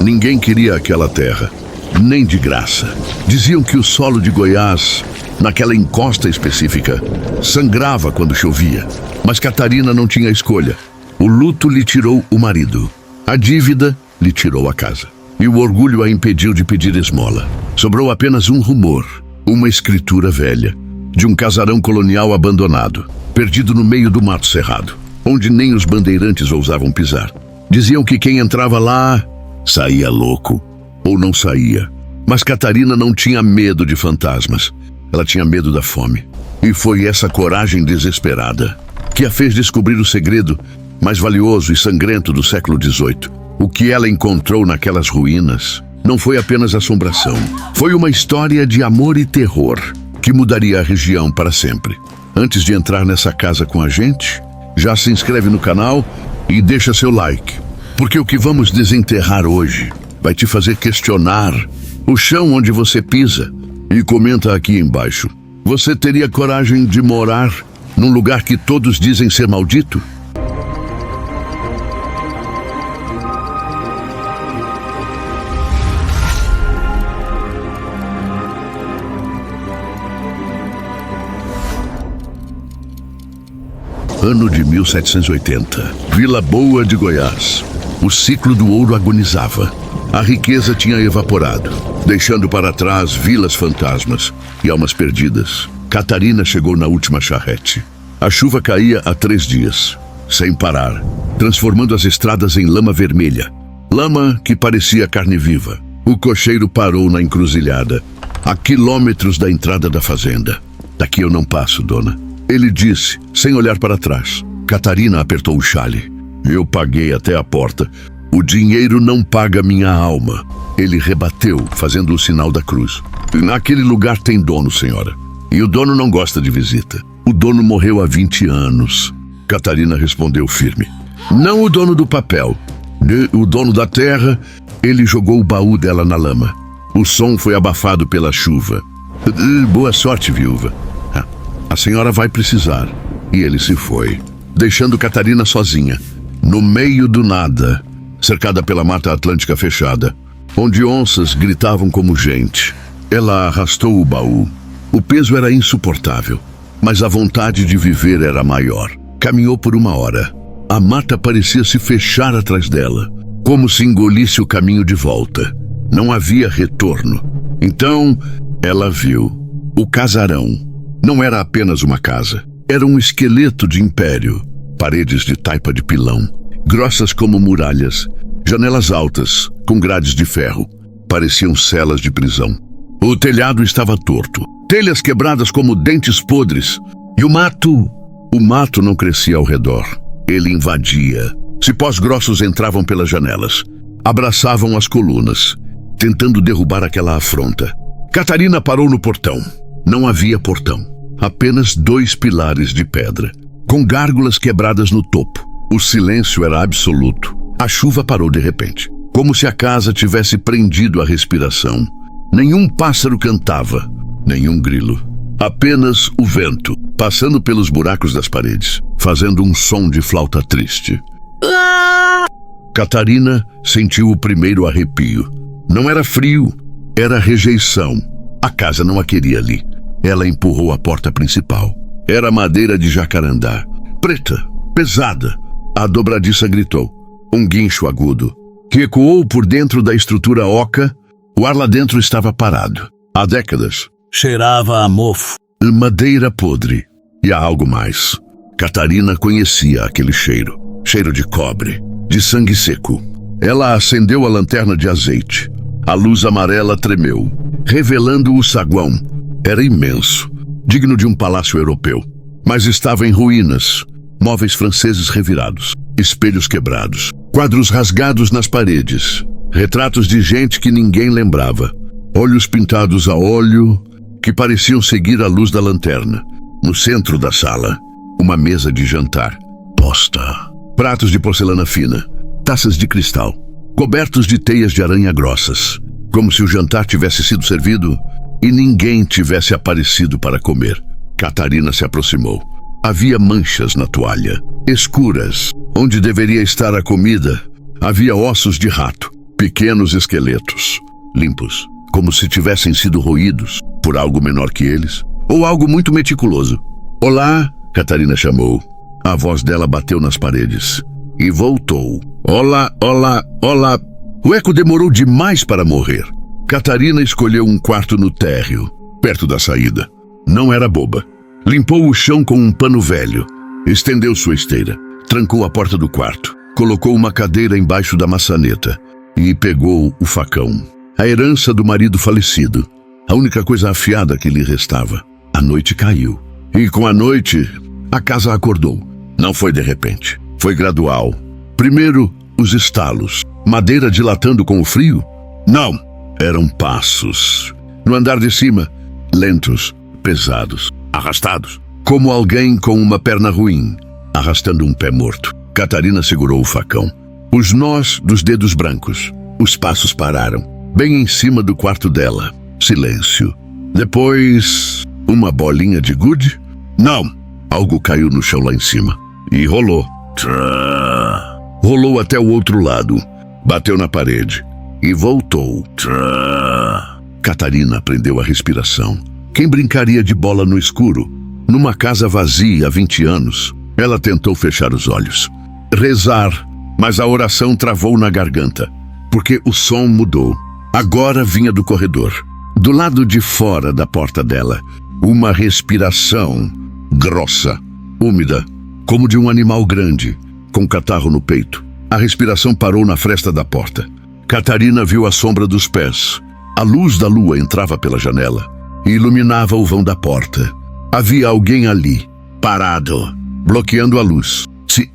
Ninguém queria aquela terra, nem de graça. Diziam que o solo de Goiás, naquela encosta específica, sangrava quando chovia. Mas Catarina não tinha escolha. O luto lhe tirou o marido. A dívida lhe tirou a casa. E o orgulho a impediu de pedir esmola. Sobrou apenas um rumor, uma escritura velha, de um casarão colonial abandonado, perdido no meio do mato cerrado, onde nem os bandeirantes ousavam pisar. Diziam que quem entrava lá saía louco, ou não saía. Mas Catarina não tinha medo de fantasmas. Ela tinha medo da fome. E foi essa coragem desesperada que a fez descobrir o segredo mais valioso e sangrento do século XVIII. O que ela encontrou naquelas ruínas não foi apenas assombração. Foi uma história de amor e terror que mudaria a região para sempre. Antes de entrar nessa casa com a gente, já se inscreve no canal e deixa seu like. Porque o que vamos desenterrar hoje vai te fazer questionar o chão onde você pisa. E comenta aqui embaixo: você teria coragem de morar num lugar que todos dizem ser maldito? Ano de 1780. Vila Boa de Goiás. O ciclo do ouro agonizava. A riqueza tinha evaporado, deixando para trás vilas fantasmas e almas perdidas. Catarina chegou na última charrete. A chuva caía há 3 dias, sem parar, transformando as estradas em lama vermelha. Lama que parecia carne viva. O cocheiro parou na encruzilhada, a quilômetros da entrada da fazenda. Daqui eu não passo, dona. Ele disse, sem olhar para trás. Catarina apertou o chale. Eu paguei até a porta. O dinheiro não paga minha alma. Ele rebateu, fazendo o sinal da cruz. Naquele lugar tem dono, senhora. E o dono não gosta de visita. O dono morreu há 20 anos. Catarina respondeu firme. Não o dono do papel. O dono da terra. Ele jogou o baú dela na lama. O som foi abafado pela chuva. Boa sorte, viúva. A senhora vai precisar. E ele se foi, deixando Catarina sozinha, no meio do nada, cercada pela Mata Atlântica fechada, onde onças gritavam como gente. Ela arrastou o baú. O peso era insuportável, mas a vontade de viver era maior. Caminhou por 1 hora. A mata parecia se fechar atrás dela, como se engolisse o caminho de volta. Não havia retorno. Então, ela viu o casarão. Não era apenas uma casa. Era um esqueleto de império. Paredes de taipa de pilão, grossas como muralhas. Janelas altas, com grades de ferro. Pareciam celas de prisão. O telhado estava torto. Telhas quebradas como dentes podres. E o mato não crescia ao redor. Ele invadia. Cipós grossos entravam pelas janelas. Abraçavam as colunas, tentando derrubar aquela afronta. Catarina parou no portão. Não havia portão. Apenas 2 pilares de pedra, com gárgulas quebradas no topo. O silêncio era absoluto. A chuva parou de repente, como se a casa tivesse prendido a respiração. Nenhum pássaro cantava, nenhum grilo. Apenas o vento, passando pelos buracos das paredes, fazendo um som de flauta triste. Catarina sentiu o primeiro arrepio. Não era frio, era rejeição. A casa não a queria ali. Ela empurrou a porta principal. Era madeira de jacarandá, preta, pesada. A dobradiça gritou. Um guincho agudo, que ecoou por dentro da estrutura oca. O ar lá dentro estava parado. Há décadas. Cheirava a mofo. Madeira podre. E há algo mais. Catarina conhecia aquele cheiro. Cheiro de cobre, de sangue seco. Ela acendeu a lanterna de azeite. A luz amarela tremeu, revelando o saguão. Era imenso, digno de um palácio europeu. Mas estava em ruínas. Móveis franceses revirados, espelhos quebrados, quadros rasgados nas paredes, retratos de gente que ninguém lembrava. Olhos pintados a óleo que pareciam seguir a luz da lanterna. No centro da sala, uma mesa de jantar. Posta. Pratos de porcelana fina, taças de cristal, cobertos de teias de aranha grossas, como se o jantar tivesse sido servido e ninguém tivesse aparecido para comer. Catarina se aproximou. Havia manchas na toalha, escuras. Onde deveria estar a comida, havia ossos de rato, Pequenos esqueletos, limpos, como se tivessem sido roídos por algo menor que eles, ou algo muito meticuloso. Olá, Catarina chamou. A voz dela bateu nas paredes e voltou. Olá, olá, olá. O eco demorou demais para morrer. Catarina escolheu um quarto no térreo, perto da saída. Não era boba. Limpou o chão com um pano velho, estendeu sua esteira, trancou a porta do quarto, colocou uma cadeira embaixo da maçaneta e pegou o facão. A herança do marido falecido, a única coisa afiada que lhe restava. A noite caiu. E com a noite, a casa acordou. Não foi de repente, foi gradual. Primeiro, os estalos, madeira dilatando com o frio? Não, eram passos. No andar de cima, lentos, pesados, arrastados, como alguém com uma perna ruim, arrastando um pé morto. Catarina segurou o facão. Os nós dos dedos brancos. Os passos pararam, bem em cima do quarto dela. Silêncio. Depois, uma bolinha de gude? Não. Algo caiu no chão lá em cima. E rolou. Rolou até o outro lado. Bateu na parede. E voltou. Catarina aprendeu a respiração. Quem brincaria de bola no escuro? Numa casa vazia há 20 anos. Ela tentou fechar os olhos. Rezar. Mas a oração travou na garganta. Porque o som mudou. Agora vinha do corredor. Do lado de fora da porta dela. Uma respiração grossa, úmida, como de um animal grande, com catarro no peito. A respiração parou na fresta da porta. Catarina viu a sombra dos pés. A luz da lua entrava pela janela e iluminava o vão da porta. Havia alguém ali, parado, bloqueando a luz.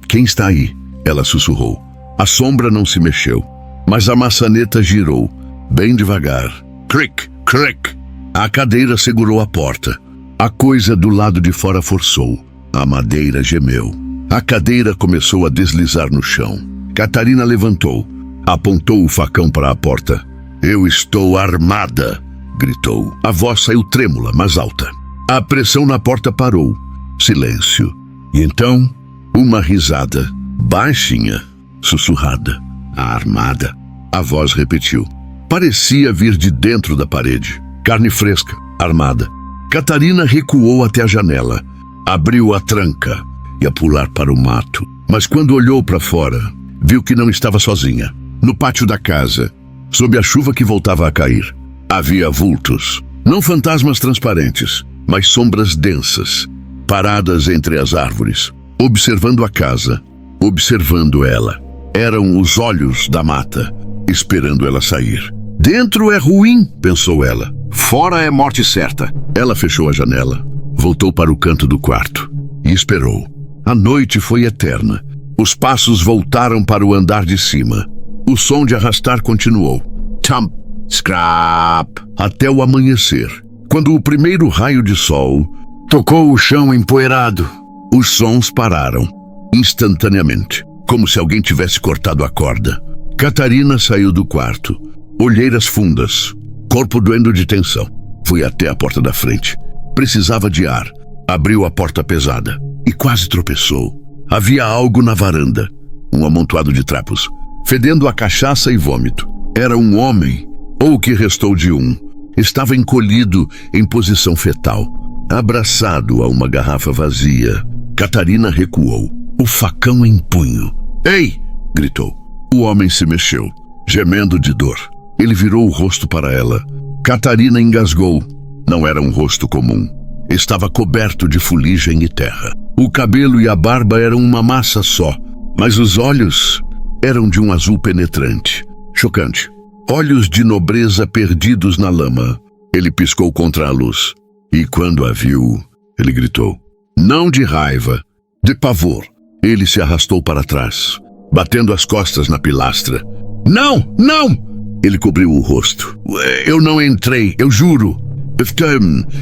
Quem está aí? Ela sussurrou. A sombra não se mexeu, mas a maçaneta girou, bem devagar. Cric, cric. A cadeira segurou a porta. A coisa do lado de fora forçou. A madeira gemeu. A cadeira começou a deslizar no chão. Catarina levantou, apontou o facão para a porta. Eu estou armada, gritou. A voz saiu trêmula, mas alta. A pressão na porta parou. Silêncio. E então, uma risada, baixinha, sussurrada. Armada. A voz repetiu. Parecia vir de dentro da parede. Carne fresca, armada. Catarina recuou até a janela, abriu a tranca, ia pular para o mato. Mas quando olhou para fora, viu que não estava sozinha. No pátio da casa, sob a chuva que voltava a cair, havia vultos. Não fantasmas transparentes, mas sombras densas, paradas entre as árvores, observando a casa, observando ela. Eram os olhos da mata, esperando ela sair. Dentro é ruim, pensou ela. Fora é morte certa. Ela fechou a janela, voltou para o canto do quarto e esperou. A noite foi eterna. Os passos voltaram para o andar de cima. O som de arrastar continuou. Thump, scrap, até o amanhecer, quando o primeiro raio de sol tocou o chão empoeirado. Os sons pararam, instantaneamente, como se alguém tivesse cortado a corda. Catarina saiu do quarto, olheiras fundas, corpo doendo de tensão. Fui até a porta da frente. Precisava de ar. Abriu a porta pesada e quase tropeçou. Havia algo na varanda, um amontoado de trapos, fedendo a cachaça e vômito. Era um homem, ou o que restou de um. Estava encolhido em posição fetal, abraçado a uma garrafa vazia. Catarina recuou, o facão em punho. Ei! Gritou. O homem se mexeu, gemendo de dor. Ele virou o rosto para ela. Catarina engasgou. Não era um rosto comum. Estava coberto de fuligem e terra. O cabelo e a barba eram uma massa só, mas os olhos eram de um azul penetrante, chocante. Olhos de nobreza perdidos na lama. Ele piscou contra a luz. E quando a viu, ele gritou. Não de raiva, de pavor. Ele se arrastou para trás, batendo as costas na pilastra. Não! Não! Ele cobriu o rosto. Eu não entrei, eu juro.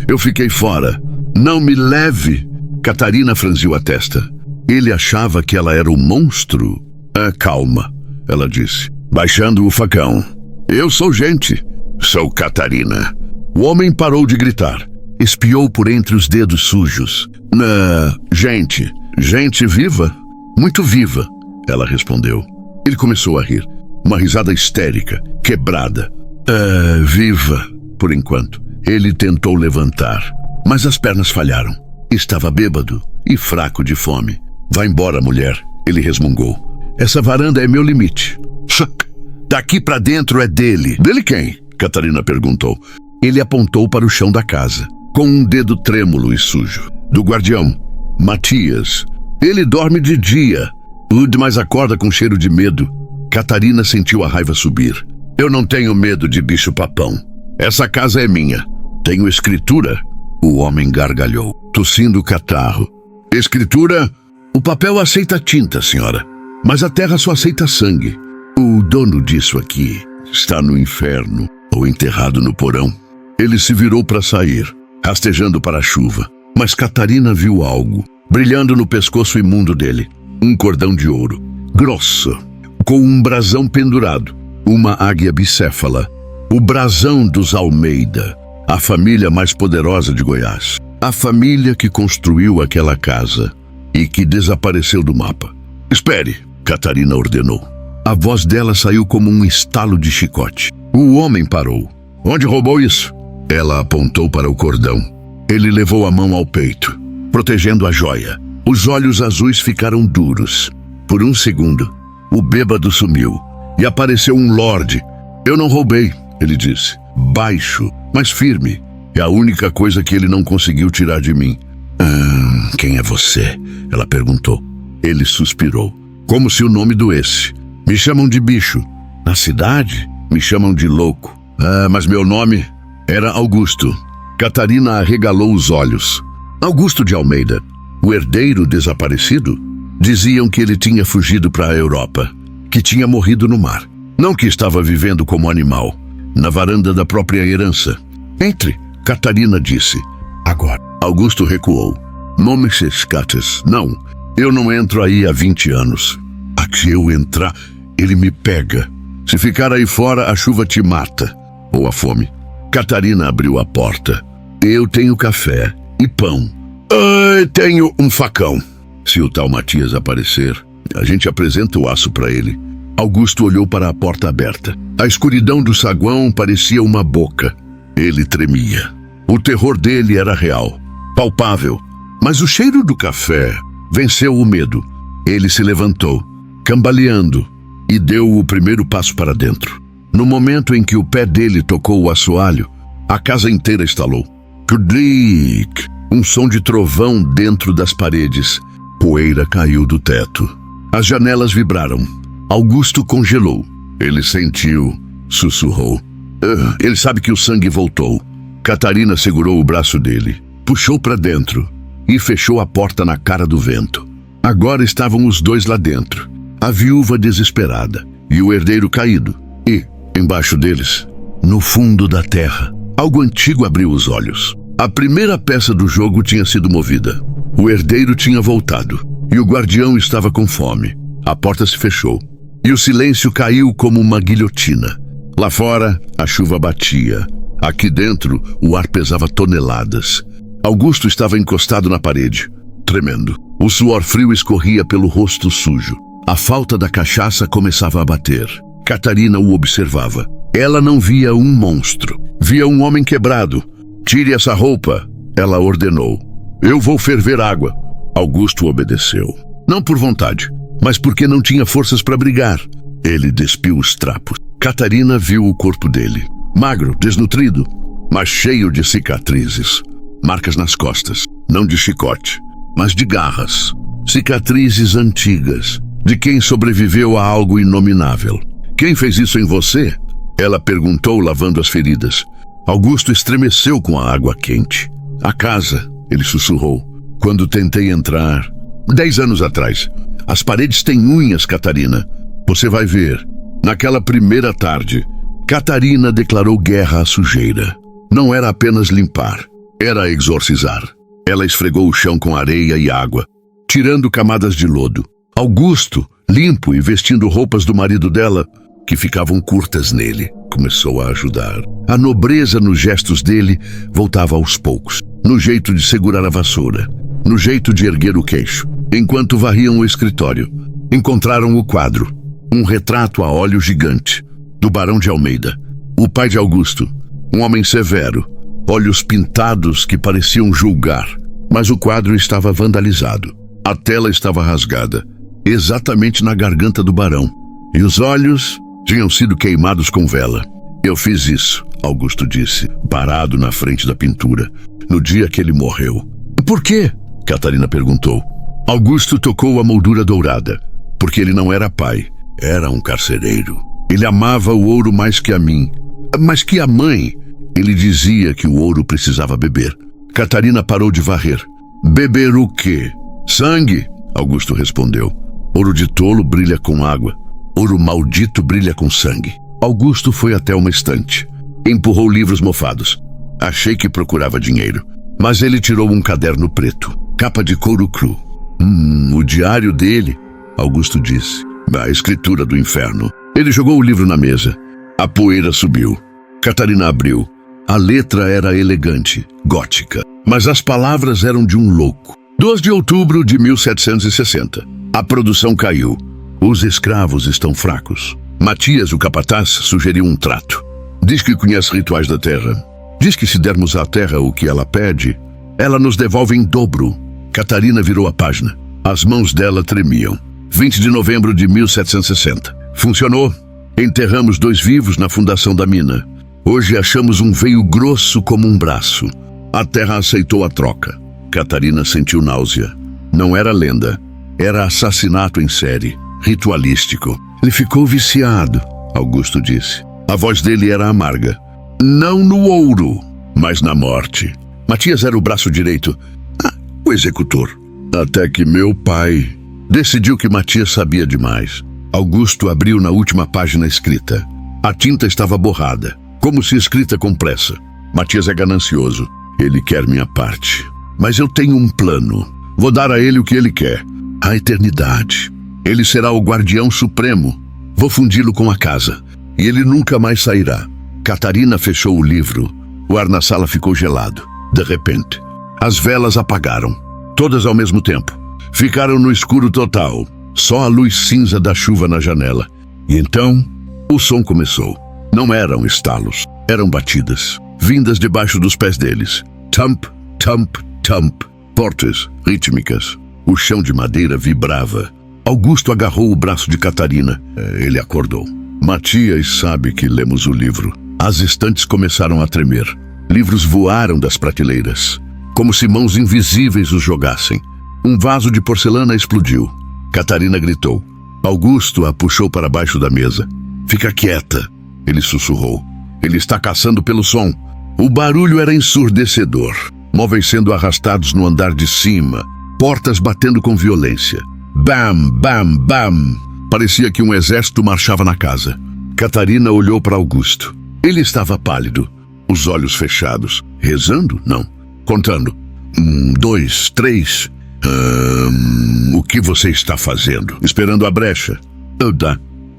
Eu fiquei fora. Não me leve. Catarina franziu a testa. Ele achava que ela era um monstro. Calma, ela disse, baixando o facão. Eu sou gente. Sou Catarina. O homem parou de gritar. Espiou por entre os dedos sujos. Gente viva? Muito viva, ela respondeu. Ele começou a rir. Uma risada histérica, quebrada. Viva, por enquanto. Ele tentou levantar, mas as pernas falharam. Estava bêbado e fraco de fome. Vá embora, mulher, ele resmungou. Essa varanda é meu limite. Daqui pra dentro é dele. Dele quem? Catarina perguntou. Ele apontou para o chão da casa, com um dedo trêmulo e sujo. Do guardião, Matias. Ele dorme de dia, mas acorda com cheiro de medo. Catarina sentiu a raiva subir. Eu não tenho medo de bicho-papão. Essa casa é minha. Tenho escritura? O homem gargalhou, tossindo catarro. Escritura? O papel aceita tinta, senhora. Mas a terra só aceita sangue. O dono disso aqui está no inferno ou enterrado no porão. Ele se virou para sair, rastejando para a chuva. Mas Catarina viu algo, brilhando no pescoço imundo dele. Um cordão de ouro, grosso, com um brasão pendurado. Uma águia bicéfala. O brasão dos Almeida, a família mais poderosa de Goiás. A família que construiu aquela casa e que desapareceu do mapa. Espere, Catarina ordenou. A voz dela saiu como um estalo de chicote. O homem parou. Onde roubou isso? Ela apontou para o cordão. Ele levou a mão ao peito, protegendo a joia. Os olhos azuis ficaram duros. Por um segundo, o bêbado sumiu e apareceu um lorde. Eu não roubei, ele disse. Baixo, mas firme. É a única coisa que ele não conseguiu tirar de mim. Quem é você? Ela perguntou. Ele suspirou, como se o nome doesse. Me chamam de bicho. Na cidade, me chamam de louco. Mas meu nome era Augusto. Catarina arregalou os olhos. Augusto de Almeida, o herdeiro desaparecido? Diziam que ele tinha fugido para a Europa, que tinha morrido no mar. Não que estava vivendo como animal, na varanda da própria herança. Entre, Catarina disse. Agora. Augusto recuou. Não me escates. Não, eu não entro aí há 20 anos. Aqui eu entrar, ele me pega. Se ficar aí fora, a chuva te mata. Ou a fome. Catarina abriu a porta. Eu tenho café e pão. Tenho um facão. Se o tal Matias aparecer, a gente apresenta o aço para ele. Augusto olhou para a porta aberta. A escuridão do saguão parecia uma boca. Ele tremia. O terror dele era real, palpável. Mas o cheiro do café venceu o medo. Ele se levantou, cambaleando, e deu o primeiro passo para dentro. No momento em que o pé dele tocou o assoalho, a casa inteira estalou. Clique! Um som de trovão dentro das paredes. Poeira caiu do teto. As janelas vibraram. Augusto congelou. Ele sentiu, sussurrou. Ele sabe que o sangue voltou. Catarina segurou o braço dele, puxou para dentro e fechou a porta na cara do vento. Agora estavam os dois lá dentro, a viúva desesperada e o herdeiro caído. E, embaixo deles, no fundo da terra, algo antigo abriu os olhos. A primeira peça do jogo tinha sido movida. O herdeiro tinha voltado e o guardião estava com fome. A porta se fechou e o silêncio caiu como uma guilhotina. Lá fora, a chuva batia. Aqui dentro, o ar pesava toneladas. Augusto estava encostado na parede, tremendo. O suor frio escorria pelo rosto sujo. A falta da cachaça começava a bater. Catarina o observava. Ela não via um monstro. Via um homem quebrado. Tire essa roupa, ela ordenou. Eu vou ferver água. Augusto obedeceu. Não por vontade, mas porque não tinha forças para brigar. Ele despiu os trapos. Catarina viu o corpo dele. Magro, desnutrido, mas cheio de cicatrizes. Marcas nas costas, não de chicote, mas de garras. Cicatrizes antigas, de quem sobreviveu a algo inominável. Quem fez isso em você? Ela perguntou, lavando as feridas. Augusto estremeceu com a água quente. A casa, ele sussurrou. Quando tentei entrar... 10 anos atrás. As paredes têm unhas, Catarina. Você vai ver. Naquela primeira tarde, Catarina declarou guerra à sujeira. Não era apenas limpar, era exorcizar. Ela esfregou o chão com areia e água, tirando camadas de lodo. Augusto, limpo e vestindo roupas do marido dela, que ficavam curtas nele, começou a ajudar. A nobreza nos gestos dele voltava aos poucos, no jeito de segurar a vassoura, no jeito de erguer o queixo. Enquanto varriam o escritório, encontraram o quadro. Um retrato a óleo gigante, do Barão de Almeida, o pai de Augusto, um homem severo, olhos pintados que pareciam julgar, mas o quadro estava vandalizado. A tela estava rasgada, exatamente na garganta do barão, e os olhos tinham sido queimados com vela. Eu fiz isso, Augusto disse, parado na frente da pintura, no dia que ele morreu. Por quê? Catarina perguntou. Augusto tocou a moldura dourada, porque ele não era pai, era um carcereiro. Ele amava o ouro mais que a mim, mas que a mãe. Ele dizia que o ouro precisava beber. Catarina parou de varrer. Beber o quê? Sangue, Augusto respondeu. Ouro de tolo brilha com água. Ouro maldito brilha com sangue. Augusto foi até uma estante. Empurrou livros mofados. Achei que procurava dinheiro, mas ele tirou um caderno preto, capa de couro cru. O diário dele, Augusto disse. A escritura do inferno. Ele jogou o livro na mesa. A poeira subiu. Catarina abriu. A letra era elegante, gótica, mas as palavras eram de um louco. 2 de outubro de 1760. A produção caiu. Os escravos estão fracos. Matias, o capataz, sugeriu um trato. Diz que conhece rituais da terra. Diz que se dermos à terra o que ela pede, ela nos devolve em dobro. Catarina virou a página. As mãos dela tremiam. 20 de novembro de 1760. Funcionou. Enterramos 2 vivos na fundação da mina. Hoje achamos um veio grosso como um braço. A terra aceitou a troca. Catarina sentiu náusea. Não era lenda. Era assassinato em série. Ritualístico. Ele ficou viciado, Augusto disse. A voz dele era amarga. Não no ouro, mas na morte. Matias era o braço direito. O executor. Até que meu pai decidiu que Matias sabia demais. Augusto abriu na última página escrita. A tinta estava borrada, como se escrita com pressa. Matias é ganancioso. Ele quer minha parte. Mas eu tenho um plano. Vou dar a ele o que ele quer. A eternidade. Ele será o guardião supremo. Vou fundi-lo com a casa. E ele nunca mais sairá. Catarina fechou o livro. O ar na sala ficou gelado. De repente, as velas apagaram. Todas ao mesmo tempo. Ficaram no escuro total. Só a luz cinza da chuva na janela. E então, o som começou. Não eram estalos. Eram batidas. Vindas debaixo dos pés deles. Thump, thump, thump. Portas rítmicas. O chão de madeira vibrava. Augusto agarrou o braço de Catarina. Ele acordou. Matias sabe que lemos o livro. As estantes começaram a tremer. Livros voaram das prateleiras, como se mãos invisíveis os jogassem. Um vaso de porcelana explodiu. Catarina gritou. Augusto a puxou para baixo da mesa. Fica quieta, ele sussurrou. Ele está caçando pelo som. O barulho era ensurdecedor. Móveis sendo arrastados no andar de cima. Portas batendo com violência. Bam, bam, bam. Parecia que um exército marchava na casa. Catarina olhou para Augusto. Ele estava pálido, os olhos fechados. Rezando? Não. Contando. 1, 2, 3. O que você está fazendo? Esperando a brecha.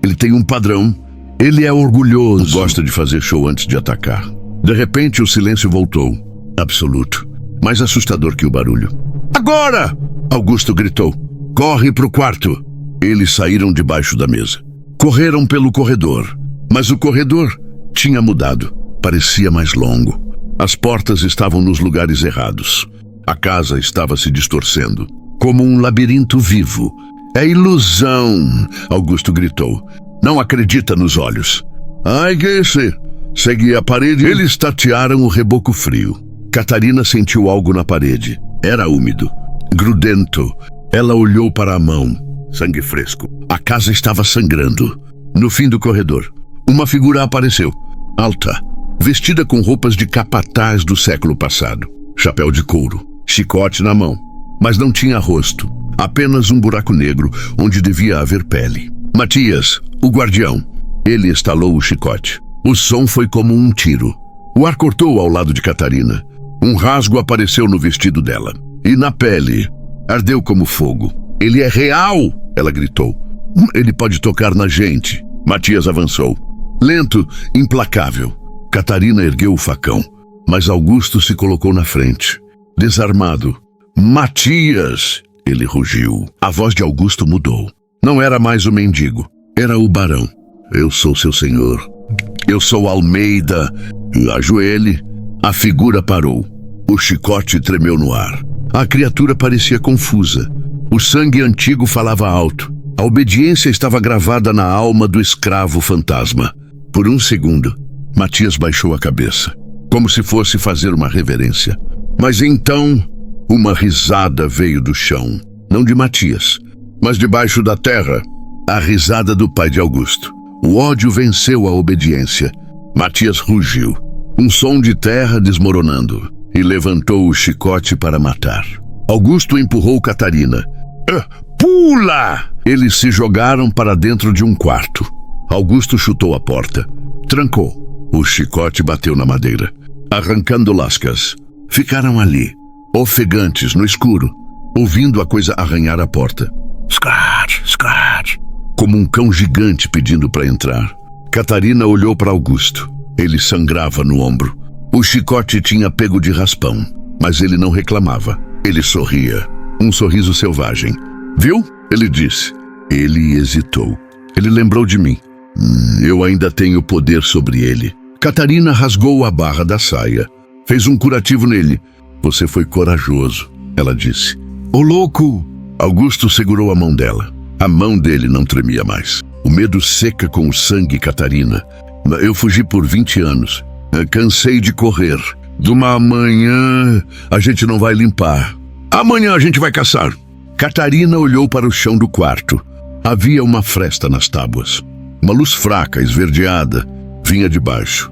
Ele tem um padrão. Ele é orgulhoso. Gosta de fazer show antes de atacar. De repente, o silêncio voltou. Absoluto. Mais assustador que o barulho. Agora! Augusto gritou. Corre pro quarto. Eles saíram debaixo da mesa. Correram pelo corredor. Mas o corredor tinha mudado. Parecia mais longo. As portas estavam nos lugares errados. A casa estava se distorcendo, como um labirinto vivo. É ilusão, Augusto gritou. Não acredita nos olhos. Ai, que esse? Segui a parede. Eles tatearam o reboco frio. Catarina sentiu algo na parede. Era úmido, grudento. Ela olhou para a mão. Sangue fresco. A casa estava sangrando. No fim do corredor, uma figura apareceu. Alta, vestida com roupas de capataz do século passado. Chapéu de couro, chicote na mão. Mas não tinha rosto. Apenas um buraco negro onde devia haver pele. Matias, o guardião. Ele estalou o chicote. O som foi como um tiro. O ar cortou ao lado de Catarina. Um rasgo apareceu no vestido dela. E na pele, ardeu como fogo. Ele é real, ela gritou. Ele pode tocar na gente. Matias avançou. Lento, implacável. Catarina ergueu o facão, mas Augusto se colocou na frente. Desarmado. Matias! Ele rugiu. A voz de Augusto mudou. Não era mais o mendigo. Era o barão. Eu sou seu senhor. Eu sou Almeida. Ajoelhe. A figura parou. O chicote tremeu no ar. A criatura parecia confusa. O sangue antigo falava alto. A obediência estava gravada na alma do escravo fantasma. Por um segundo, Matias baixou a cabeça, como se fosse fazer uma reverência. Mas então, uma risada veio do chão. Não de Matias, mas debaixo da terra. A risada do pai de Augusto. O ódio venceu a obediência. Matias rugiu. Um som de terra desmoronando. E levantou o chicote para matar. Augusto empurrou Catarina. Pula! Eles se jogaram para dentro de um quarto. Augusto chutou a porta. Trancou. O chicote bateu na madeira, arrancando lascas. Ficaram ali, ofegantes no escuro, ouvindo a coisa arranhar a porta. Scratch, scratch. Como um cão gigante pedindo para entrar. Catarina olhou para Augusto. Ele sangrava no ombro. O chicote tinha pego de raspão, mas ele não reclamava. Ele sorria. Um sorriso selvagem. Viu? Ele disse. Ele hesitou. Ele lembrou de mim. Eu ainda tenho poder sobre ele. Catarina rasgou a barra da saia. Fez um curativo nele. Você foi corajoso, ela disse. Ô louco! Augusto segurou a mão dela. A mão dele não tremia mais. O medo seca com o sangue, Catarina. Eu fugi por 20 anos. Cansei de correr. De uma manhã a gente não vai limpar. Amanhã a gente vai caçar. Catarina olhou para o chão do quarto. Havia uma fresta nas tábuas. Uma luz fraca, esverdeada, vinha de baixo.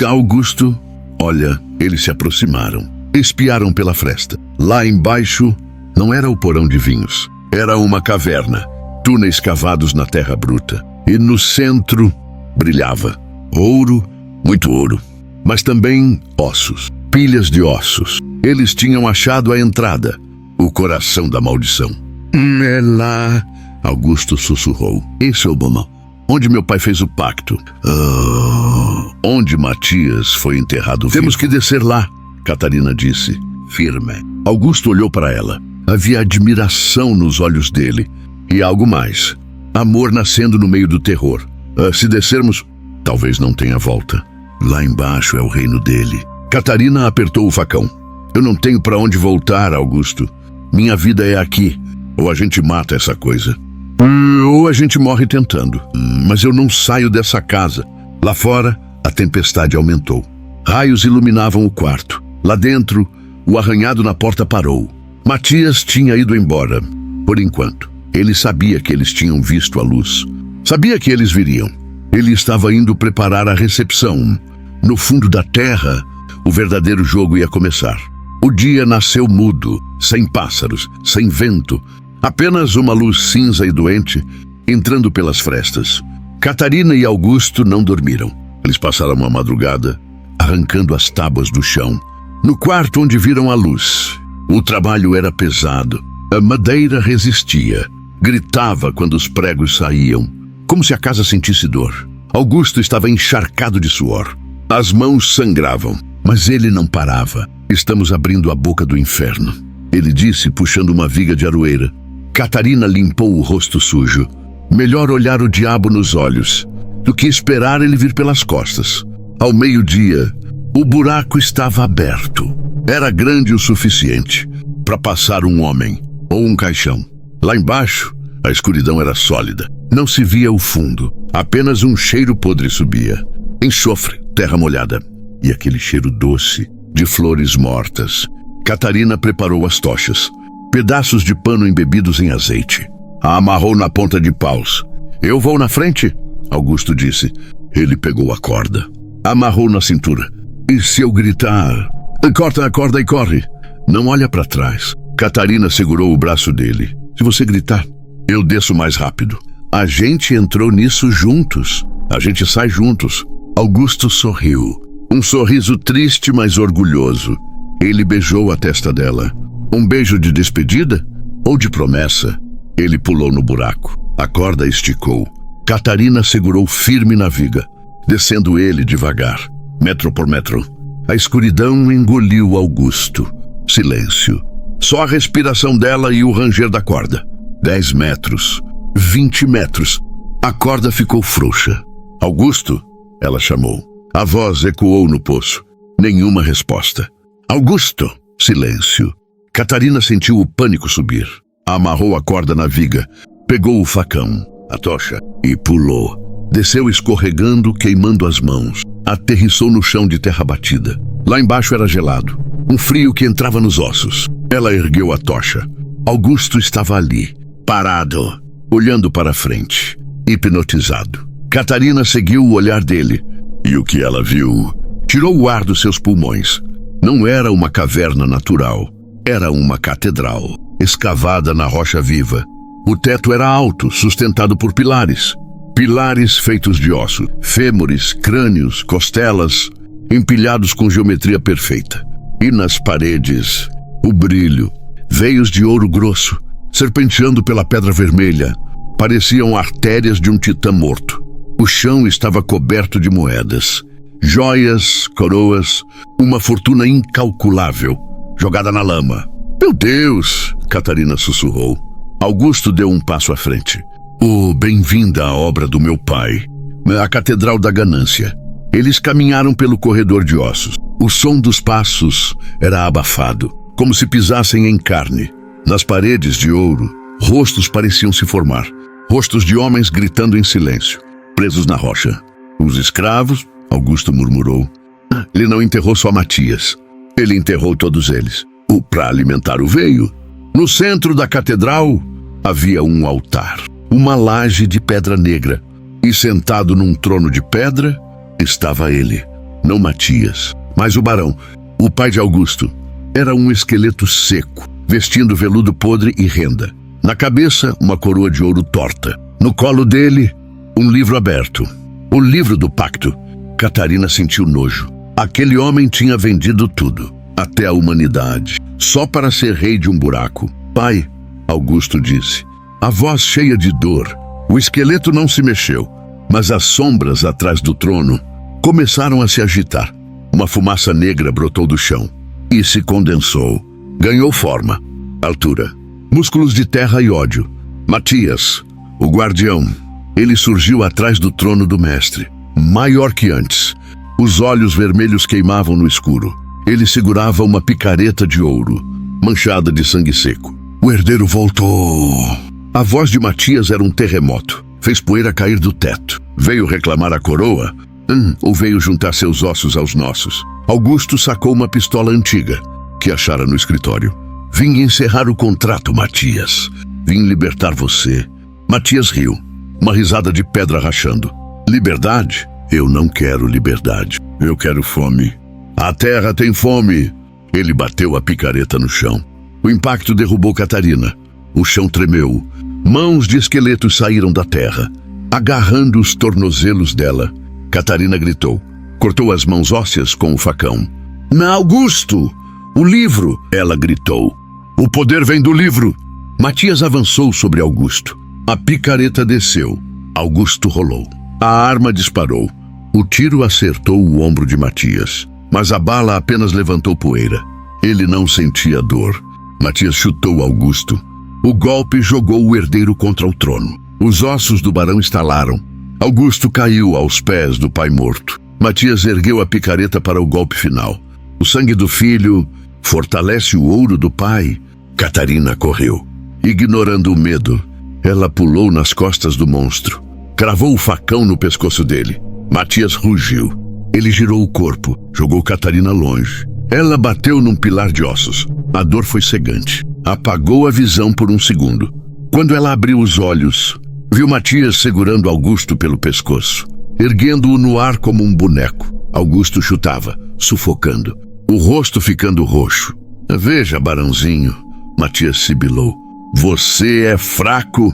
Augusto, olha, eles se aproximaram. Espiaram pela fresta. Lá embaixo não era o porão de vinhos. Era uma caverna. Túneis cavados na terra bruta. E no centro brilhava ouro, muito ouro. Mas também ossos, pilhas de ossos. Eles tinham achado a entrada, o coração da maldição. É lá, Augusto sussurrou. Esse é o bom, onde meu pai fez o pacto. Onde Matias foi enterrado. Temos que descer lá, Catarina disse, firme. Augusto olhou para ela. Havia admiração nos olhos dele. E algo mais. Amor nascendo no meio do terror. Se descermos, talvez não tenha volta. Lá embaixo é o reino dele. Catarina apertou o facão. Eu não tenho para onde voltar, Augusto. Minha vida é aqui. Ou a gente mata essa coisa. Ou a gente morre tentando. Mas eu não saio dessa casa. Lá fora, a tempestade aumentou. Raios iluminavam o quarto. Lá dentro, o arranhado na porta parou. Matias tinha ido embora. Por enquanto. Ele sabia que eles tinham visto a luz. Sabia que eles viriam. Ele estava indo preparar a recepção. No fundo da terra, o verdadeiro jogo ia começar. O dia nasceu mudo, sem pássaros, sem vento. Apenas uma luz cinza e doente entrando pelas frestas. Catarina e Augusto não dormiram. Eles passaram a madrugada arrancando as tábuas do chão. No quarto onde viram a luz, o trabalho era pesado. A madeira resistia. Gritava quando os pregos saíam, como se a casa sentisse dor. Augusto estava encharcado de suor. As mãos sangravam, mas ele não parava. Estamos abrindo a boca do inferno, ele disse, puxando uma viga de aroeira. Catarina limpou o rosto sujo. Melhor olhar o diabo nos olhos do que esperar ele vir pelas costas. Ao meio-dia, o buraco estava aberto. Era grande o suficiente para passar um homem ou um caixão. Lá embaixo, a escuridão era sólida. Não se via o fundo. Apenas um cheiro podre subia. Enxofre, terra molhada. E aquele cheiro doce de flores mortas. Catarina preparou as tochas. Pedaços de pano embebidos em azeite. A amarrou na ponta de paus. Eu vou na frente, Augusto disse. Ele pegou a corda. Amarrou na cintura. E se eu gritar? Corta a corda e corre. Não olha para trás. Catarina segurou o braço dele. Se você gritar, eu desço mais rápido. A gente entrou nisso juntos. A gente sai juntos. Augusto sorriu. Um sorriso triste, mas orgulhoso. Ele beijou a testa dela. Um beijo de despedida ou de promessa? Ele pulou no buraco. A corda esticou. Catarina segurou firme na viga, descendo ele devagar, metro por metro. A escuridão engoliu Augusto. Silêncio. Só a respiração dela e o ranger da corda. 10 metros. 20 metros. A corda ficou frouxa. Augusto, ela chamou. A voz ecoou no poço. Nenhuma resposta. Augusto! Silêncio. Catarina sentiu o pânico subir. Amarrou a corda na viga, pegou o facão, a tocha, e pulou. Desceu escorregando, queimando as mãos. Aterrissou no chão de terra batida. Lá embaixo era gelado, um frio que entrava nos ossos. Ela ergueu a tocha. Augusto estava ali, parado, olhando para a frente, hipnotizado. Catarina seguiu o olhar dele, e o que ela viu tirou o ar dos seus pulmões. Não era uma caverna natural, era uma catedral, escavada na rocha viva. O teto era alto, sustentado por pilares. Pilares feitos de osso, fêmures, crânios, costelas, empilhados com geometria perfeita. E nas paredes, o brilho, veios de ouro grosso, serpenteando pela pedra vermelha, pareciam artérias de um titã morto. O chão estava coberto de moedas, joias, coroas, uma fortuna incalculável, jogada na lama. Meu Deus! Catarina sussurrou. Augusto deu um passo à frente. Oh, bem-vinda à obra do meu pai, a Catedral da Ganância. Eles caminharam pelo corredor de ossos. O som dos passos era abafado, como se pisassem em carne. Nas paredes de ouro, rostos pareciam se formar. Rostos de homens gritando em silêncio, presos na rocha. Os escravos, Augusto murmurou. Ele não enterrou só Matias. Ele enterrou todos eles. Para alimentar o veio. No centro da catedral havia um altar, uma laje de pedra negra. E sentado num trono de pedra estava ele. Não Matias, mas o barão, o pai de Augusto. Era um esqueleto seco, vestindo veludo podre e renda. Na cabeça, uma coroa de ouro torta. No colo dele, um livro aberto. O livro do pacto. Catarina sentiu nojo. Aquele homem tinha vendido tudo, até a humanidade, só para ser rei de um buraco. Pai, Augusto disse, a voz cheia de dor. O esqueleto não se mexeu, mas as sombras atrás do trono começaram a se agitar. Uma fumaça negra brotou do chão e se condensou. Ganhou forma, altura, músculos de terra e ódio. Matias, o guardião, ele surgiu atrás do trono do mestre, maior que antes. Os olhos vermelhos queimavam no escuro. Ele segurava uma picareta de ouro, manchada de sangue seco. O herdeiro voltou. A voz de Matias era um terremoto. Fez poeira cair do teto. Veio reclamar a coroa? Ou veio juntar seus ossos aos nossos? Augusto sacou uma pistola antiga, que achara no escritório. Vim encerrar o contrato, Matias. Vim libertar você. Matias riu. Uma risada de pedra rachando. Liberdade? Eu não quero liberdade. Eu quero fome. A terra tem fome. Ele bateu a picareta no chão. O impacto derrubou Catarina. O chão tremeu. Mãos de esqueletos saíram da terra, agarrando os tornozelos dela. Catarina gritou. Cortou as mãos ósseas com o facão. Não, Augusto! O livro! Ela gritou. O poder vem do livro! Matias avançou sobre Augusto. A picareta desceu. Augusto rolou. A arma disparou. O tiro acertou o ombro de Matias, mas a bala apenas levantou poeira. Ele não sentia dor. Matias chutou Augusto. O golpe jogou o herdeiro contra o trono. Os ossos do barão estalaram. Augusto caiu aos pés do pai morto. Matias ergueu a picareta para o golpe final. O sangue do filho fortalece o ouro do pai. Catarina correu. Ignorando o medo, ela pulou nas costas do monstro. Cravou o facão no pescoço dele. Matias rugiu. Ele girou o corpo, jogou Catarina longe. Ela bateu num pilar de ossos. A dor foi cegante. Apagou a visão por um segundo. Quando ela abriu os olhos, viu Matias segurando Augusto pelo pescoço, erguendo-o no ar como um boneco. Augusto chutava, sufocando, o rosto ficando roxo. Veja, barãozinho, Matias sibilou. Você é fraco.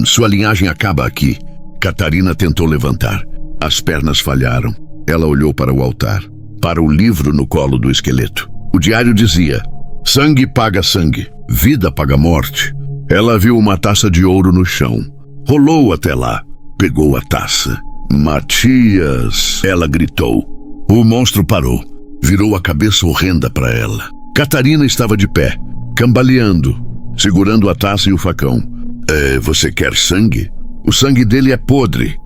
Sua linhagem acaba aqui. Catarina tentou levantar. As pernas falharam. Ela olhou para o altar, para o livro no colo do esqueleto. O diário dizia: sangue paga sangue, vida paga morte. Ela viu uma taça de ouro no chão. Rolou até lá. Pegou a taça. Matias! Ela gritou. O monstro parou. Virou a cabeça horrenda para ela. Catarina estava de pé, cambaleando, segurando a taça e o facão. Você quer sangue? O sangue dele é podre.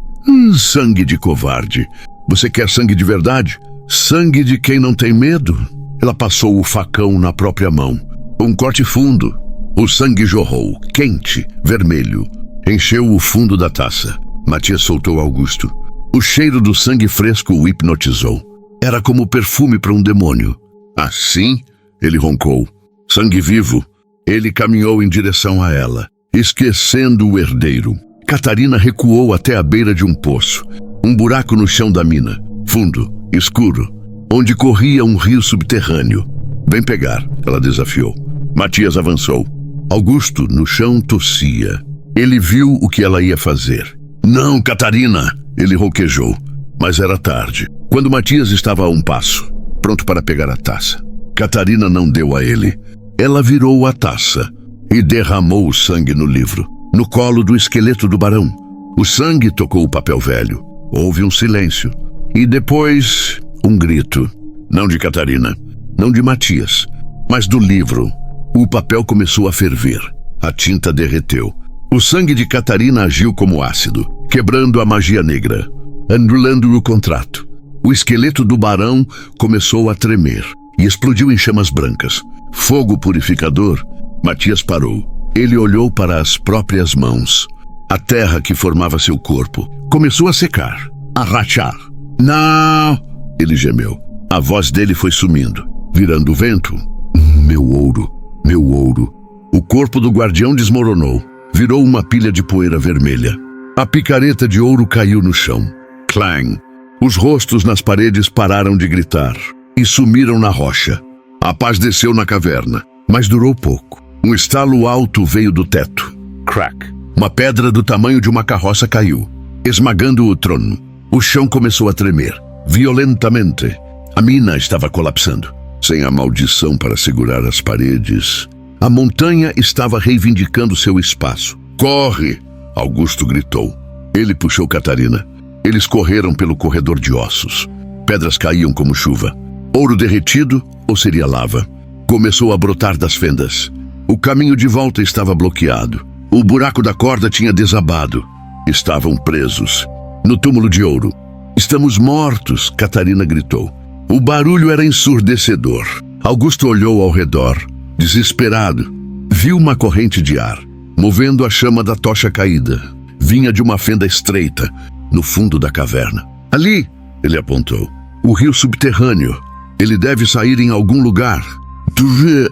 Sangue de covarde. Você quer sangue de verdade? Sangue de quem não tem medo? Ela passou o facão na própria mão. Um corte fundo. O sangue jorrou, quente, vermelho. Encheu o fundo da taça. Matias soltou Augusto. O cheiro do sangue fresco o hipnotizou. Era como perfume para um demônio. Assim, ele roncou. Sangue vivo. Ele caminhou em direção a ela, esquecendo o herdeiro. Catarina recuou até a beira de um poço. Um buraco no chão da mina. Fundo, escuro, onde corria um rio subterrâneo. Vem pegar, ela desafiou. Matias avançou. Augusto, no chão, tossia. Ele viu o que ela ia fazer. Não, Catarina! Ele rouquejou. Mas era tarde, quando Matias estava a um passo, pronto para pegar a taça. Catarina não deu a ele. Ela virou a taça e derramou o sangue no livro, no colo do esqueleto do barão. O sangue tocou o papel velho. Houve um silêncio. E depois, um grito. Não de Catarina, não de Matias, mas do livro. O papel começou a ferver. A tinta derreteu. O sangue de Catarina agiu como ácido, quebrando a magia negra, anulando o contrato. O esqueleto do barão começou a tremer e explodiu em chamas brancas. Fogo purificador. Matias parou. Ele olhou para as próprias mãos. A terra que formava seu corpo começou a secar, a rachar. Não! Ele gemeu. A voz dele foi sumindo, virando vento. Meu ouro, meu ouro. O corpo do guardião desmoronou. Virou uma pilha de poeira vermelha. A picareta de ouro caiu no chão. Clang! Os rostos nas paredes pararam de gritar e sumiram na rocha. A paz desceu na caverna, mas durou pouco. Um estalo alto veio do teto. Crack! Uma pedra do tamanho de uma carroça caiu, esmagando o trono. O chão começou a tremer, violentamente. A mina estava colapsando. Sem a maldição para segurar as paredes, a montanha estava reivindicando seu espaço. Corre! Augusto gritou. Ele puxou Catarina. Eles correram pelo corredor de ossos. Pedras caíam como chuva. Ouro derretido ou seria lava? Começou a brotar das fendas. O caminho de volta estava bloqueado. O buraco da corda tinha desabado. Estavam presos no túmulo de ouro. Estamos mortos, Catarina gritou. O barulho era ensurdecedor. Augusto olhou ao redor, desesperado. Viu uma corrente de ar, movendo a chama da tocha caída. Vinha de uma fenda estreita, no fundo da caverna. Ali, ele apontou, o rio subterrâneo. Ele deve sair em algum lugar.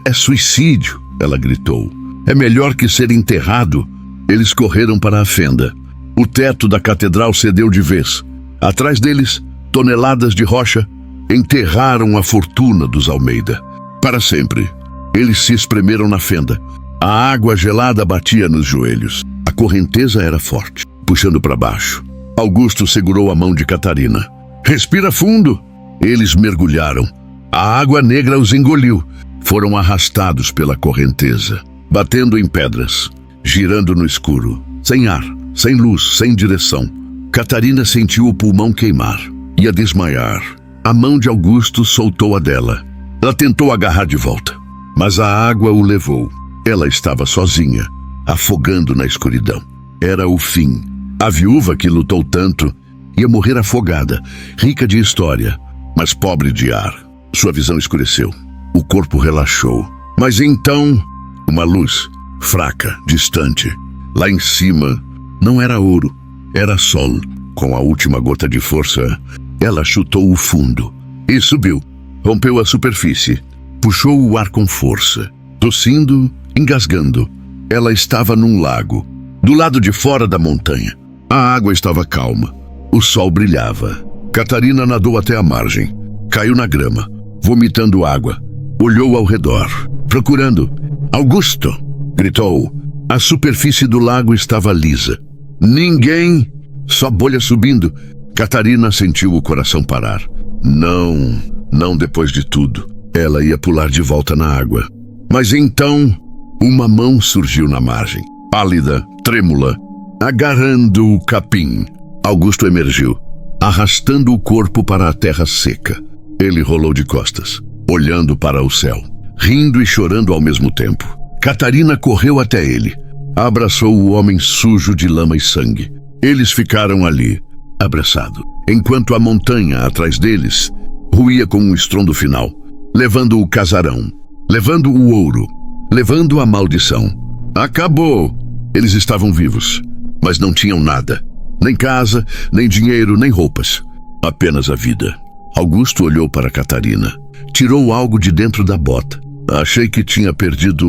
É suicídio, ela gritou. É melhor que ser enterrado. Eles correram para a fenda. O teto da catedral cedeu de vez. Atrás deles, toneladas de rocha enterraram a fortuna dos Almeida. Para sempre. Eles se espremeram na fenda. A água gelada batia nos joelhos. A correnteza era forte, puxando para baixo. Augusto segurou a mão de Catarina. Respira fundo! Eles mergulharam. A água negra os engoliu. Foram arrastados pela correnteza, batendo em pedras, girando no escuro, sem ar, sem luz, sem direção. Catarina sentiu o pulmão queimar. Ia desmaiar. A mão de Augusto soltou a dela. Ela tentou agarrar de volta, mas a água o levou. Ela estava sozinha, afogando na escuridão. Era o fim. A viúva que lutou tanto ia morrer afogada, rica de história, mas pobre de ar. Sua visão escureceu. O corpo relaxou. Mas então, uma luz, fraca, distante. Lá em cima, não era ouro, era sol. Com a última gota de força, ela chutou o fundo e subiu. Rompeu a superfície. Puxou o ar com força. Tossindo, engasgando. Ela estava num lago, do lado de fora da montanha. A água estava calma. O sol brilhava. Catarina nadou até a margem. Caiu na grama, vomitando água. Olhou ao redor, procurando. Augusto! Gritou. A superfície do lago estava lisa. Ninguém! Só bolha subindo. Catarina sentiu o coração parar. Não depois de tudo. Ela ia pular de volta na água. Mas então, uma mão surgiu na margem, pálida, trêmula, agarrando o capim. Augusto emergiu, arrastando o corpo para a terra seca. Ele rolou de costas, olhando para o céu, rindo e chorando ao mesmo tempo. Catarina correu até ele. abraçou o homem sujo de lama e sangue. Eles ficaram ali, abraçados, enquanto a montanha atrás deles ruía com um estrondo final, levando o casarão, levando o ouro, levando a maldição. Acabou! Eles estavam vivos, mas não tinham nada. Nem casa, nem dinheiro, nem roupas. Apenas a vida. Augusto olhou para Catarina. Tirou algo de dentro da bota. Achei que tinha perdido...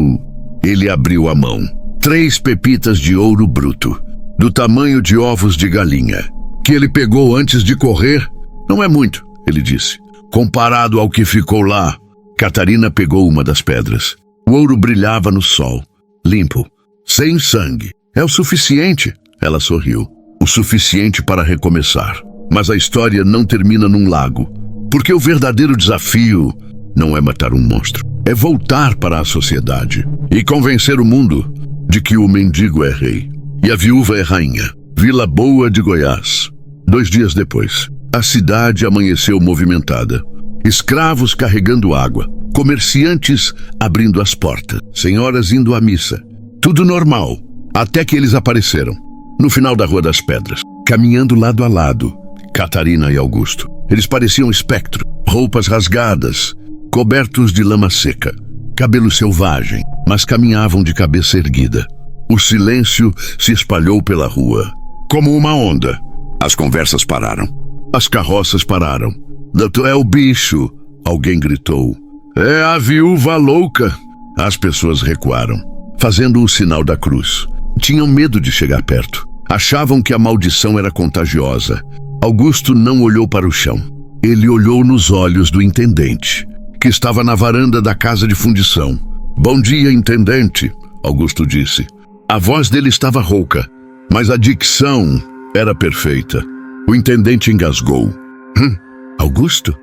Ele abriu a mão. 3 pepitas de ouro bruto, do tamanho de ovos de galinha, que ele pegou antes de correr. Não é muito, ele disse, comparado ao que ficou lá. Catarina pegou uma das pedras. O ouro brilhava no sol, limpo, sem sangue. É o suficiente, ela sorriu. O suficiente para recomeçar. Mas a história não termina num lago, porque o verdadeiro desafio não é matar um monstro, é voltar para a sociedade e convencer o mundo de que o mendigo é rei e a viúva é rainha. Vila Boa de Goiás. 2 dias depois, a cidade amanheceu movimentada. Escravos carregando água, comerciantes abrindo as portas, senhoras indo à missa. Tudo normal, até que eles apareceram, no final da Rua das Pedras, caminhando lado a lado, Catarina e Augusto. Eles pareciam espectro, roupas rasgadas, cobertos de lama seca, cabelo selvagem, mas caminhavam de cabeça erguida. O silêncio se espalhou pela rua, como uma onda. As conversas pararam. As carroças pararam. "Doutor, é o bicho!" Alguém gritou. "É a viúva louca!" As pessoas recuaram, fazendo o sinal da cruz. Tinham medo de chegar perto. Achavam que a maldição era contagiosa. Augusto não olhou para o chão. Ele olhou nos olhos do intendente, que estava na varanda da casa de fundição. "Bom dia, intendente", Augusto disse. A voz dele estava rouca, mas a dicção era perfeita. O intendente engasgou. Augusto?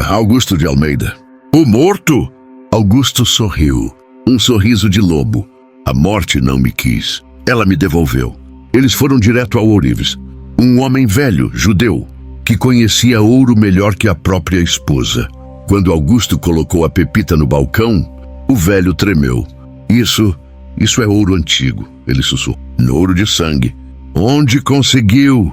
Augusto de Almeida." "O morto?" Augusto sorriu. Um sorriso de lobo. "A morte não me quis. Ela me devolveu." Eles foram direto ao ourives. Um homem velho, judeu, que conhecia ouro melhor que a própria esposa. Quando Augusto colocou a pepita no balcão, o velho tremeu. Isso é ouro antigo", ele sussurrou. "Ouro de sangue." "Onde conseguiu?"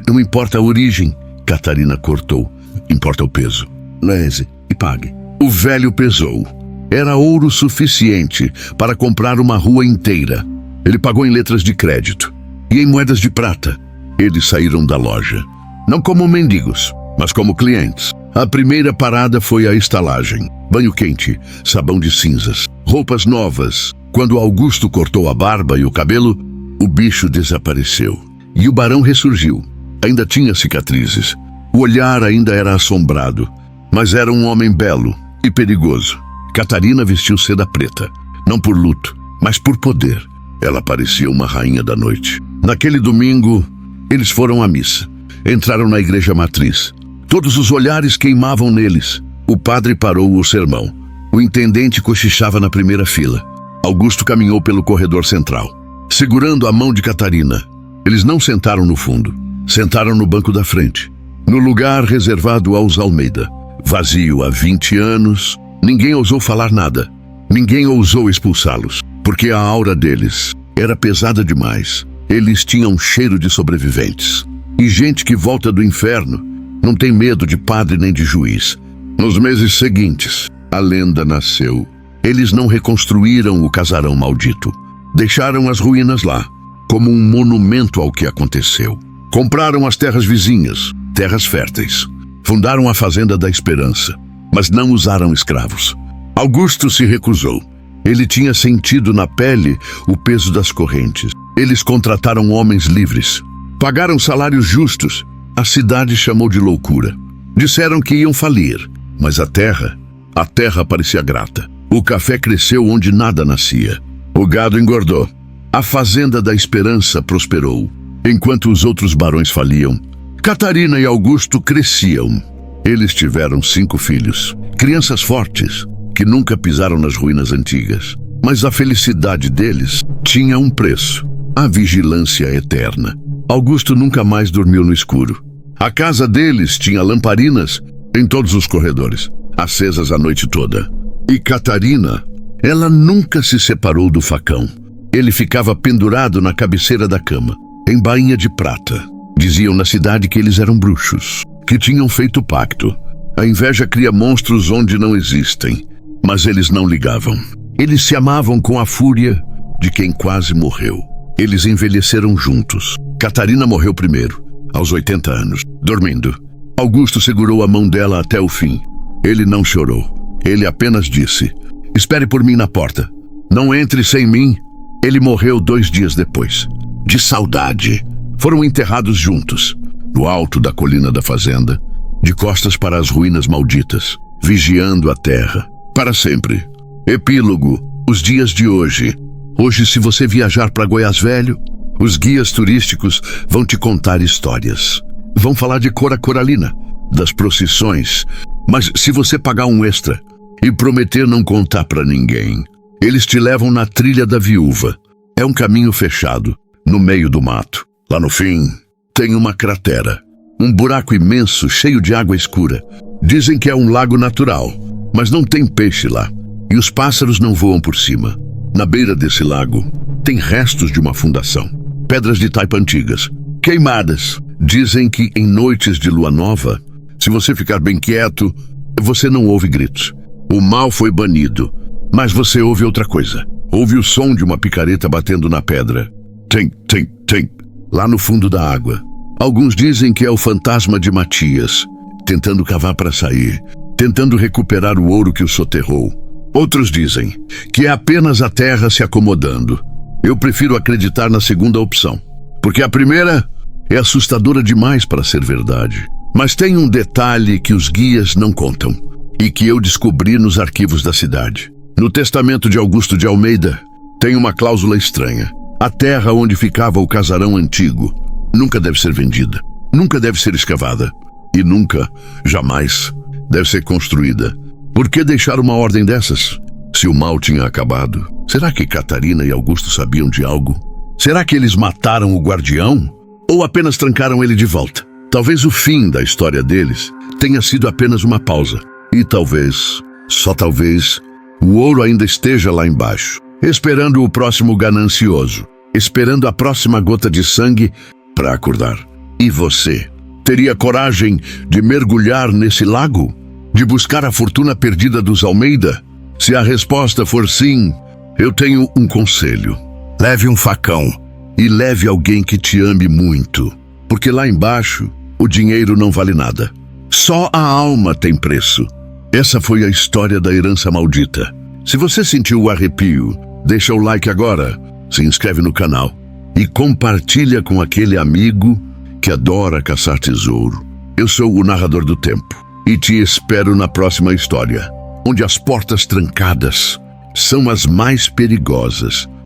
"Não importa a origem", Catarina cortou. "Importa o peso. Lese e pague." O velho pesou. Era ouro suficiente para comprar uma rua inteira. Ele pagou em letras de crédito e em moedas de prata. Eles saíram da loja, não como mendigos, mas como clientes. A primeira parada foi a estalagem. Banho quente, sabão de cinzas, roupas novas. Quando Augusto cortou a barba e o cabelo, o bicho desapareceu. E o barão ressurgiu. Ainda tinha cicatrizes. O olhar ainda era assombrado, mas era um homem belo e perigoso. Catarina vestiu seda preta, não por luto, mas por poder. Ela parecia uma rainha da noite. Naquele domingo, eles foram à missa. Entraram na igreja matriz. Todos os olhares queimavam neles. O padre parou o sermão. O intendente cochichava na primeira fila. Augusto caminhou pelo corredor central, segurando a mão de Catarina. Eles não sentaram no fundo. Sentaram no banco da frente, no lugar reservado aos Almeida. Vazio há 20 anos, ninguém ousou falar nada. Ninguém ousou expulsá-los, porque a aura deles era pesada demais. Eles tinham cheiro de sobreviventes. E gente que volta do inferno não tem medo de padre nem de juiz. Nos meses seguintes, a lenda nasceu. Eles não reconstruíram o casarão maldito. Deixaram as ruínas lá, como um monumento ao que aconteceu. Compraram as terras vizinhas, terras férteis. Fundaram a Fazenda da Esperança, mas não usaram escravos. Augusto se recusou. Ele tinha sentido na pele o peso das correntes. Eles contrataram homens livres. Pagaram salários justos. A cidade chamou de loucura. Disseram que iam falir, mas a terra parecia grata. O café cresceu onde nada nascia. O gado engordou. A Fazenda da Esperança prosperou, enquanto os outros barões faliam. Catarina e Augusto cresciam. Eles tiveram 5 filhos, crianças fortes, que nunca pisaram nas ruínas antigas. Mas a felicidade deles tinha um preço: a vigilância eterna. Augusto nunca mais dormiu no escuro. A casa deles tinha lamparinas em todos os corredores, acesas a noite toda. E Catarina, ela nunca se separou do facão. Ele ficava pendurado na cabeceira da cama, em bainha de prata. Diziam na cidade que eles eram bruxos, que tinham feito pacto. A inveja cria monstros onde não existem, mas eles não ligavam. Eles se amavam com a fúria de quem quase morreu. Eles envelheceram juntos. Catarina morreu primeiro, aos 80 anos, dormindo. Augusto segurou a mão dela até o fim. Ele não chorou. Ele apenas disse: "Espere por mim na porta. Não entre sem mim." Ele morreu 2 dias depois, de saudade. Foram enterrados juntos, no alto da colina da fazenda, de costas para as ruínas malditas, vigiando a terra, para sempre. Epílogo: os dias de hoje. Hoje, se você viajar para Goiás Velho, os guias turísticos vão te contar histórias. Vão falar de Cora Coralina, das procissões, mas se você pagar um extra e prometer não contar para ninguém, eles te levam na trilha da viúva. É um caminho fechado, no meio do mato. Lá no fim, tem uma cratera. Um buraco imenso, cheio de água escura. Dizem que é um lago natural, mas não tem peixe lá. E os pássaros não voam por cima. Na beira desse lago, tem restos de uma fundação. Pedras de taipa antigas, queimadas. Dizem que em noites de lua nova, se você ficar bem quieto, você não ouve gritos. O mal foi banido, mas você ouve outra coisa. Ouve o som de uma picareta batendo na pedra. Tem, lá no fundo da água. Alguns dizem que é o fantasma de Matias, tentando cavar para sair, tentando recuperar o ouro que o soterrou. Outros dizem que é apenas a terra se acomodando. Eu prefiro acreditar na segunda opção, porque a primeira é assustadora demais para ser verdade. Mas tem um detalhe que os guias não contam e que eu descobri nos arquivos da cidade. No testamento de Augusto de Almeida, tem uma cláusula estranha. A terra onde ficava o casarão antigo nunca deve ser vendida, nunca deve ser escavada e nunca, jamais, deve ser construída. Por que deixar uma ordem dessas? Se o mal tinha acabado, será que Catarina e Augusto sabiam de algo? Será que eles mataram o guardião? Ou apenas trancaram ele de volta? Talvez o fim da história deles tenha sido apenas uma pausa. E talvez, só talvez, o ouro ainda esteja lá embaixo, esperando o próximo ganancioso, esperando a próxima gota de sangue para acordar. E você? Teria coragem de mergulhar nesse lago? De buscar a fortuna perdida dos Almeida? Se a resposta for sim, eu tenho um conselho. Leve um facão e leve alguém que te ame muito, porque lá embaixo o dinheiro não vale nada. Só a alma tem preço. Essa foi a história da herança maldita. Se você sentiu o arrepio, deixa o like agora, se inscreve no canal e compartilha com aquele amigo que adora caçar tesouro. Eu sou o narrador do tempo e te espero na próxima história, onde as portas trancadas são as mais perigosas